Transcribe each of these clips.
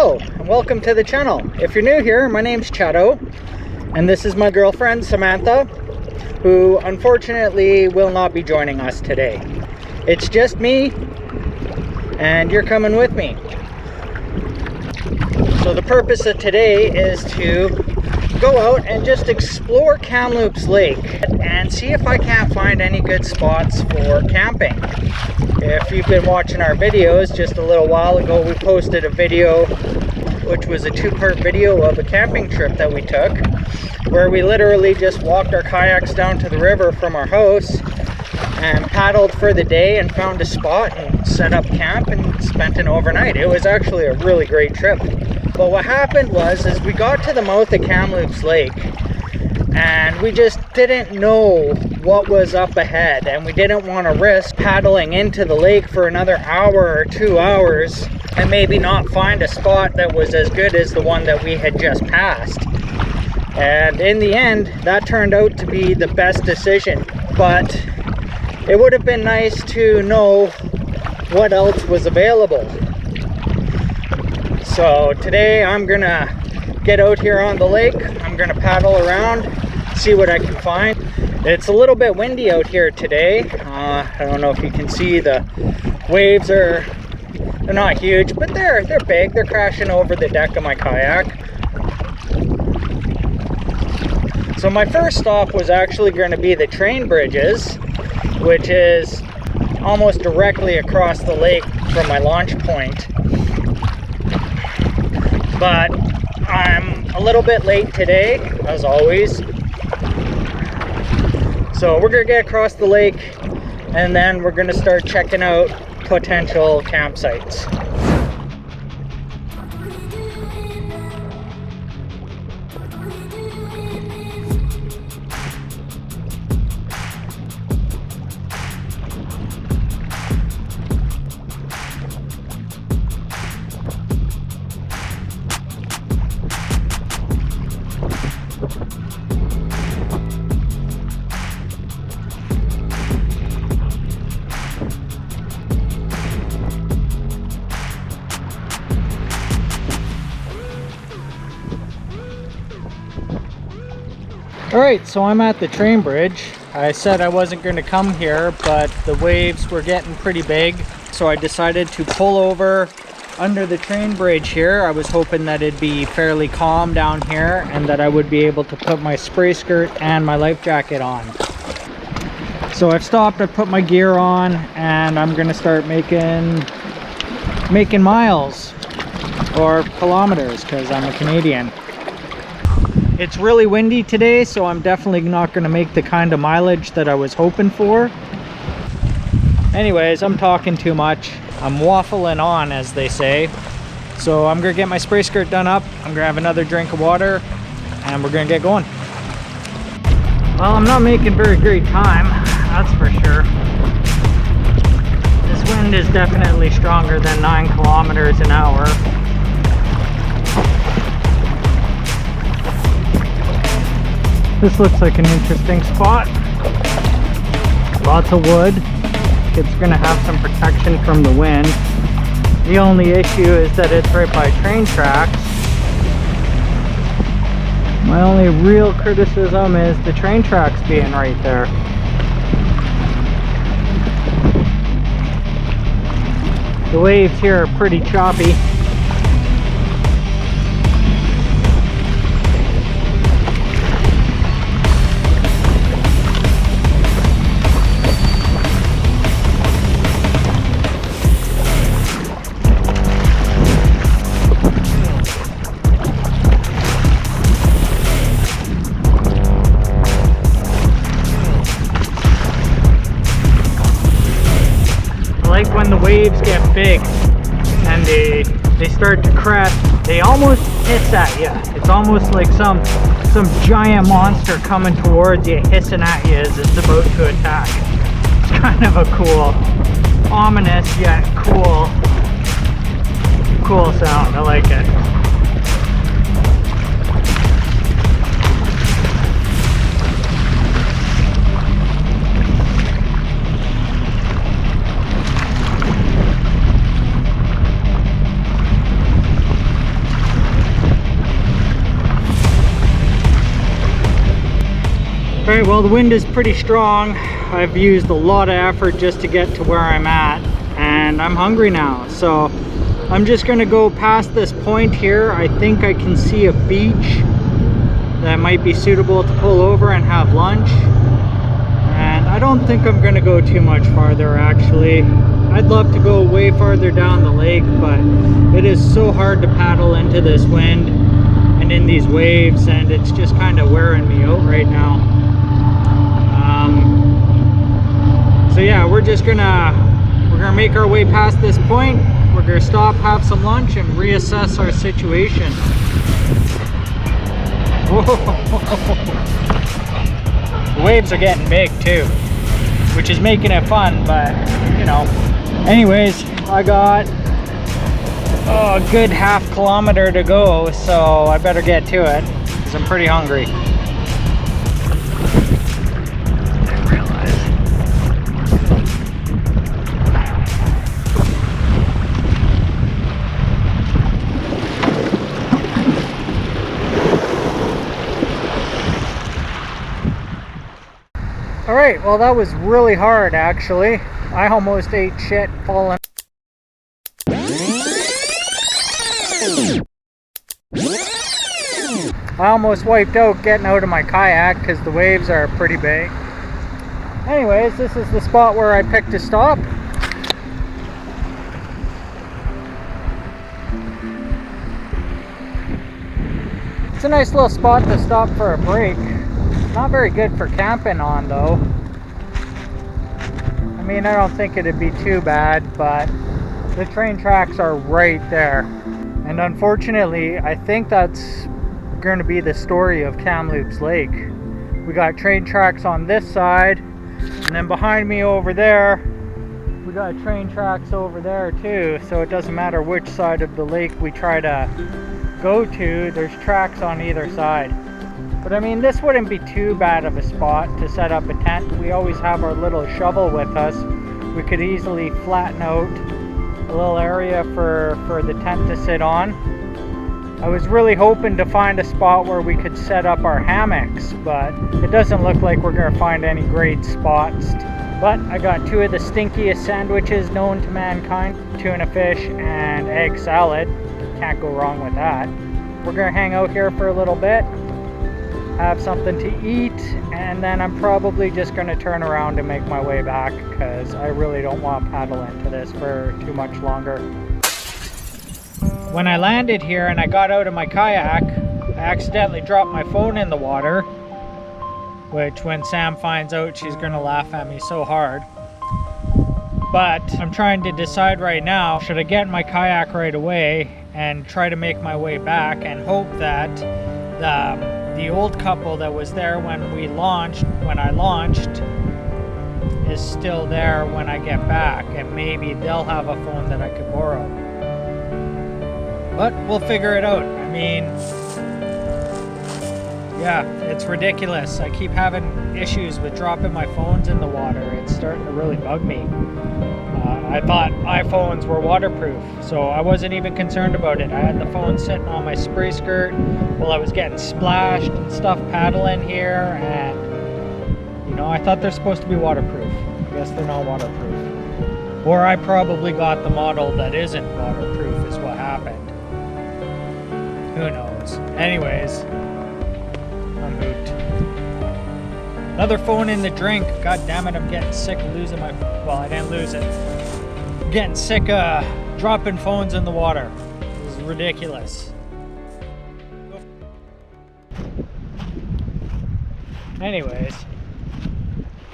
Hello and welcome to the channel. If you're new here, my name's Chato and this is my girlfriend Samantha, who unfortunately will not be joining us today. It's just me and you're coming with me. So the purpose of today is to go out and just explore Kamloops Lake and see if I can't find any good spots for camping. If you've been watching our videos, just a little while ago we posted a video which was a two-part video of a camping trip that we took, where we literally just walked our kayaks down to the river from our house and paddled for the day and found a spot and set up camp and spent an overnight. It was actually a really great trip. But what happened was we got to the mouth of Kamloops Lake and we just didn't know what was up ahead, and we didn't want to risk paddling into the lake for another hour or 2 hours and maybe not find a spot that was as good as the one that we had just passed. And in the end, that turned out to be the best decision, but it would have been nice to know what else was available. So today I'm gonna get out here on the lake. I'm gonna paddle around, see what I can find. It's a little bit windy out here today. I don't know if you can see, the waves they're not huge, but they're big. They're crashing over the deck of my kayak. So my first stop was actually going to be the train bridges, which is almost directly across the lake from my launch point. But I'm a little bit late today, as always. So we're gonna get across the lake and then we're gonna start checking out potential campsites. Alright, so I'm at the train bridge. I said I wasn't going to come here, but the waves were getting pretty big, so I decided to pull over under the train bridge here. I was hoping that it'd be fairly calm down here and that I would be able to put my spray skirt and my life jacket on. So I've stopped, I put my gear on, and I'm going to start making miles or kilometers because I'm a Canadian. It's really windy today, so I'm definitely not going to make the kind of mileage that I was hoping for. Anyways, I'm talking too much. I'm waffling on, as they say. So I'm going to get my spray skirt done up. I'm going to have another drink of water, and we're going to get going. Well, I'm not making very great time, that's for sure. This wind is definitely stronger than 9 kilometers an hour. This looks like an interesting spot. Lots of wood. It's gonna have some protection from the wind. The only issue is that it's right by train tracks. My only real criticism is the train tracks being right there. The waves here are pretty choppy. When the waves get big and they start to crest, they almost hiss at you. It's almost like some giant monster coming towards you, hissing at you as it's about to attack. It's kind of a cool, ominous yet cool sound. I like it. Alright, well the wind is pretty strong. I've used a lot of effort just to get to where I'm at, and I'm hungry now. So I'm just gonna go past this point here. I think I can see a beach that might be suitable to pull over and have lunch. And I don't think I'm gonna go too much farther actually. I'd love to go way farther down the lake, but it is so hard to paddle into this wind and in these waves, and it's just kind of wearing me out right now. So yeah, we're gonna make our way past this point. We're gonna stop, have some lunch, and reassess our situation. The waves are getting big too, which is making it fun, but you know. Anyways, I got a good half kilometer to go, so I better get to it because I'm pretty hungry. Alright, well that was really hard actually. I almost ate shit falling. I almost wiped out getting out of my kayak because the waves are pretty big. Anyways, this is the spot where I picked to stop. It's a nice little spot to stop for a break. Not very good for camping on though. I mean, I don't think it'd be too bad, but the train tracks are right there. And unfortunately, I think that's going to be the story of Kamloops Lake. We got train tracks on this side, and then behind me over there, we got train tracks over there too. So it doesn't matter which side of the lake we try to go to, there's tracks on either side. But I mean, this wouldn't be too bad of a spot to set up a tent. We always have our little shovel with us. We could easily flatten out a little area for the tent to sit on. I was really hoping to find a spot where we could set up our hammocks, but it doesn't look like we're gonna find any great spots. But I got two of the stinkiest sandwiches known to mankind, tuna fish and egg salad. Can't go wrong with that. We're gonna hang out here for a little bit, have something to eat, and then I'm probably just going to turn around and make my way back because I really don't want to paddle into this for too much longer. When I landed here and I got out of my kayak, I accidentally dropped my phone in the water, which when Sam finds out, she's going to laugh at me so hard. But I'm trying to decide right now, should I get in my kayak right away and try to make my way back and hope that the old couple that was there when I launched is still there when I get back, and maybe they'll have a phone that I could borrow. But we'll figure it out. I mean, yeah, it's ridiculous. I keep having issues with dropping my phones in the water. It's starting to really bug me. I thought iPhones were waterproof, so I wasn't even concerned about it. I had the phone sitting on my spray skirt while I was getting splashed and stuff paddling here, and you know, I thought they're supposed to be waterproof. I guess they're not waterproof. Or I probably got the model that isn't waterproof is what happened. Who knows? Anyways, I'm hooked. Another phone in the drink. God damn it, I'm getting sick of losing my... Well, I didn't lose it. I'm getting sick of dropping phones in the water. This is ridiculous. Anyways,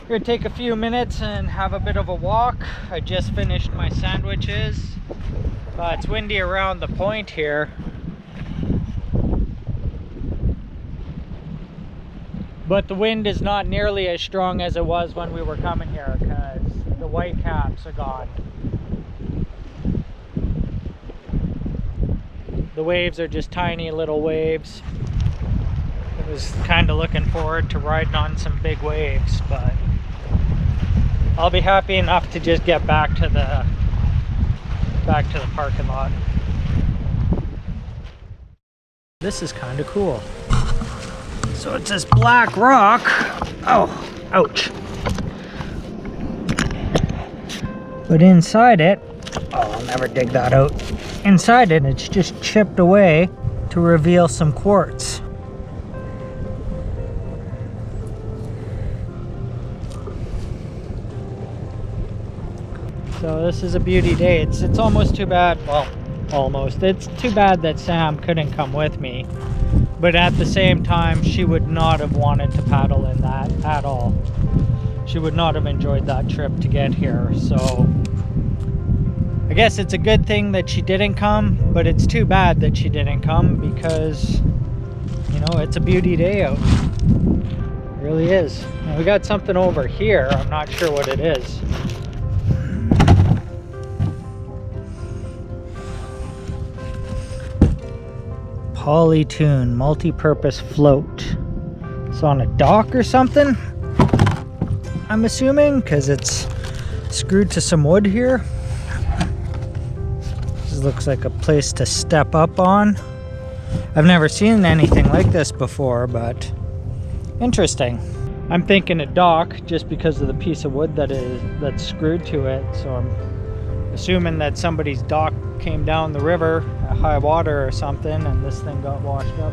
we're gonna take a few minutes and have a bit of a walk. I just finished my sandwiches. It's windy around the point here. But the wind is not nearly as strong as it was when we were coming here because the white caps are gone. The waves are just tiny little waves. I was kind of looking forward to riding on some big waves, but I'll be happy enough to just get back to the parking lot. This is kind of cool. So it's this black rock Oh, ouch. But inside it, oh, I'll never dig that out. Inside it, it's just chipped away to reveal some quartz. So this is a beauty day. It's almost too bad, well, almost. It's too bad that Sam couldn't come with me. But at the same time, she would not have wanted to paddle in that at all. She would not have enjoyed that trip to get here. So I guess it's a good thing that she didn't come, but it's too bad that she didn't come because, you know, it's a beauty day out. It really is. And we got something over here. I'm not sure what it is. Polytune multi-purpose float. It's on a dock or something, I'm assuming, because it's screwed to some wood here. This looks like a place to step up on. I've never seen anything like this before, but interesting. I'm thinking a dock just because of the piece of wood that's screwed to it, so I'm assuming that somebody's dock came down the river at high water or something and this thing got washed up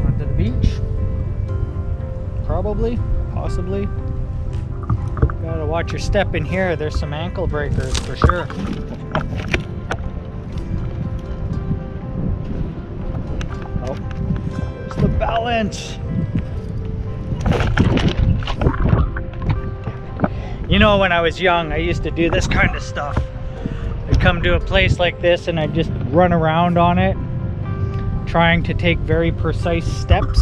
onto the beach. Probably, possibly. Gotta watch your step in here. There's some ankle breakers for sure. Oh, there's the balance. You know, when I was young, I used to do this kind of stuff. I'd come to a place like this and I'd just run around on it, trying to take very precise steps.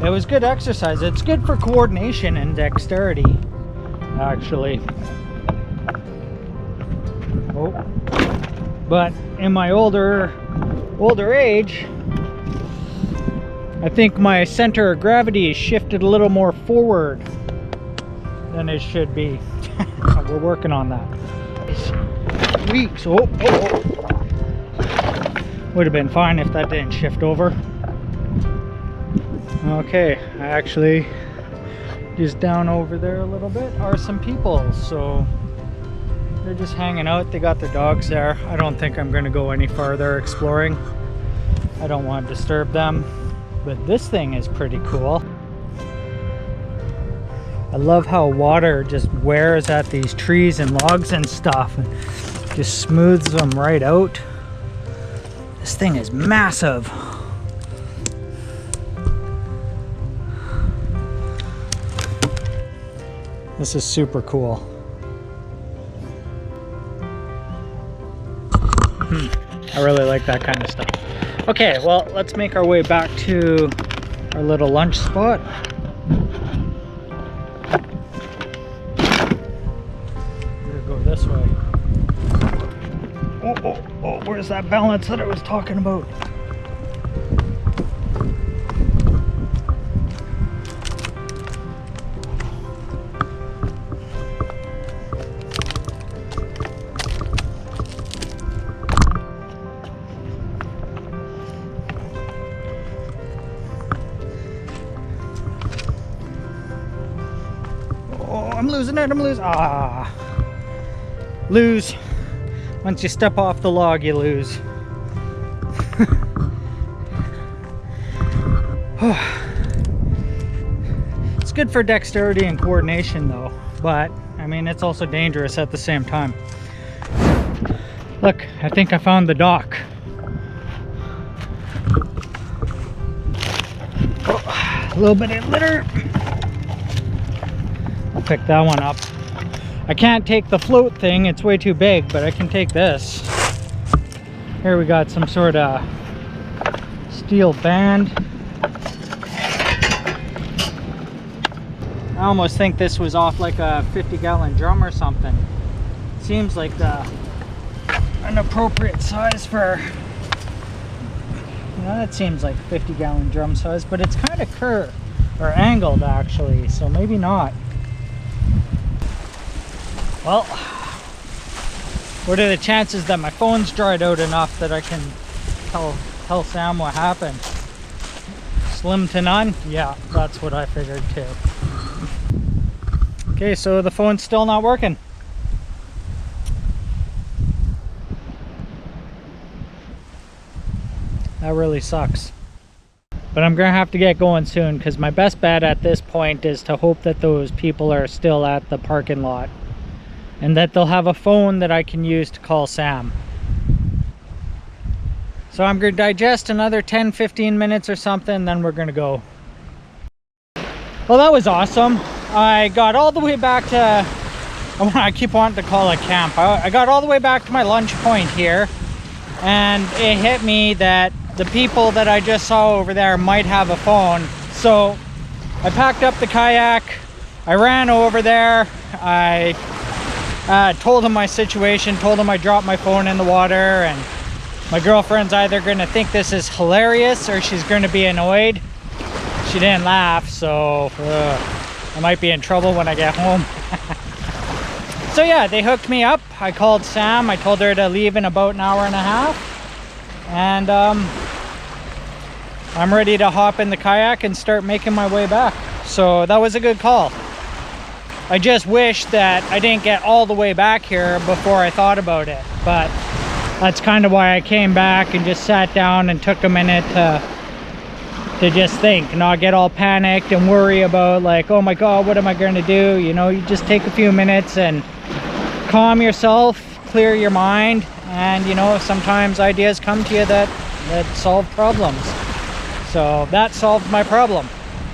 It was good exercise. It's good for coordination and dexterity, actually. Oh. But in my older age, I think my center of gravity is shifted a little more forward than it should be. We're working on that. Weeks. Oh. Would have been fine if that didn't shift over. Okay, actually, just down over there a little bit are some people. So they're just hanging out. They got their dogs there. I don't think I'm going to go any farther exploring. I don't want to disturb them. But this thing is pretty cool. I love how water just wears at these trees and logs and stuff and just smooths them right out. This thing is massive. This is super cool. I really like that kind of stuff. Okay, well, let's make our way back to our little lunch spot. Go this way. Oh, where's that balance that I was talking about? Oh, I'm losing it, lose. Once you step off the log, you lose. It's good for dexterity and coordination though, but I mean, it's also dangerous at the same time. Look, I think I found the dock. Oh, a little bit of litter. I'll pick that one up. I can't take the float thing, it's way too big, but I can take this. Here we got some sort of steel band. I almost think this was off like a 50-gallon drum or something. Seems like an appropriate size for, you know, that seems like 50-gallon drum size, but it's kind of curved or angled actually, so maybe not. Well, what are the chances that my phone's dried out enough that I can tell Sam what happened? Slim to none? Yeah, that's what I figured too. Okay, so the phone's still not working. That really sucks. But I'm gonna have to get going soon, because my best bet at this point is to hope that those people are still at the parking lot and that they'll have a phone that I can use to call Sam. So I'm gonna digest another 10-15 minutes or something, then we're gonna go. Well, that was awesome. I got all the way back to, I keep wanting to call it camp. I got all the way back to my lunch point here, and it hit me that the people that I just saw over there might have a phone. So I packed up the kayak, I ran over there, I told them my situation, told them I dropped my phone in the water, and my girlfriend's either gonna think this is hilarious or she's gonna be annoyed. She didn't laugh, so I might be in trouble when I get home. So yeah, they hooked me up. I called Sam, I told her to leave in about an hour and a half. And I'm ready to hop in the kayak and start making my way back. So that was a good call. I just wish that I didn't get all the way back here before I thought about it. But that's kind of why I came back and just sat down and took a minute to just think, not get all panicked and worry about like, oh my God, what am I going to do? You know, you just take a few minutes and calm yourself, clear your mind, and you know, sometimes ideas come to you that solve problems. So that solved my problem.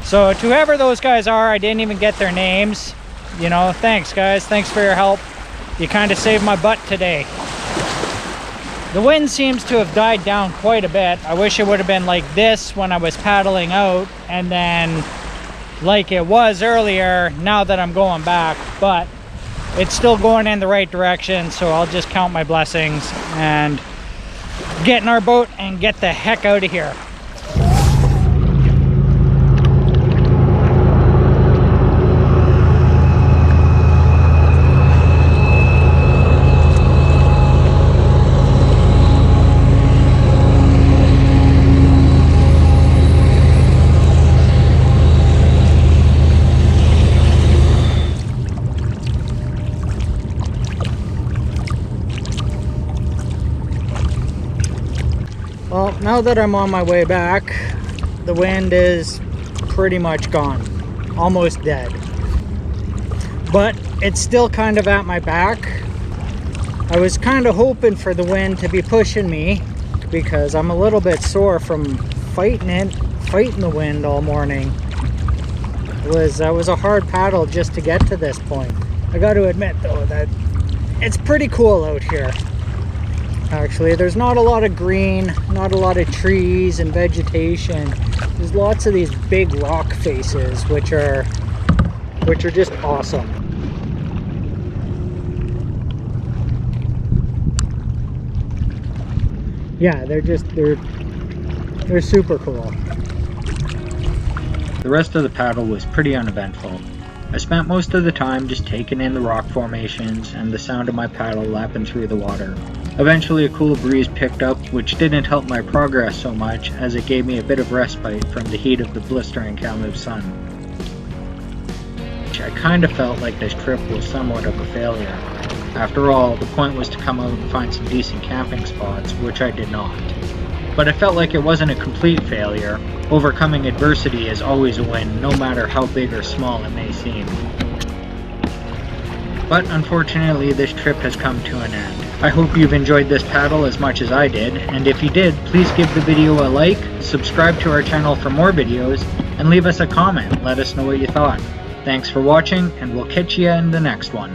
So to whoever those guys are, I didn't even get their names. You know, thanks guys, thanks for your help. You kind of saved my butt today. The wind seems to have died down quite a bit. I wish it would have been like this when I was paddling out, and then like it was earlier now that I'm going back, but it's still going in the right direction, so I'll just count my blessings and get in our boat and get the heck out of here. Well, now that I'm on my way back, the wind is pretty much gone, almost dead. But it's still kind of at my back. I was kind of hoping for the wind to be pushing me because I'm a little bit sore from fighting the wind all morning. That was a hard paddle just to get to this point. I got to admit though that it's pretty cool out here. Actually, there's not a lot of green, not a lot of trees and vegetation. There's lots of these big rock faces, which are just awesome. Yeah, they're super cool. The rest of the paddle was pretty uneventful. I spent most of the time just taking in the rock formations and the sound of my paddle lapping through the water. Eventually a cool breeze picked up, which didn't help my progress so much as it gave me a bit of respite from the heat of the blistering Kamloops sun. I kinda felt like this trip was somewhat of a failure. After all, the point was to come out and find some decent camping spots, which I did not. But it felt like it wasn't a complete failure. Overcoming adversity is always a win, no matter how big or small it may seem. But unfortunately, this trip has come to an end. I hope you've enjoyed this paddle as much as I did, and if you did, please give the video a like, subscribe to our channel for more videos, and leave us a comment. Let us know what you thought. Thanks for watching, and we'll catch you in the next one.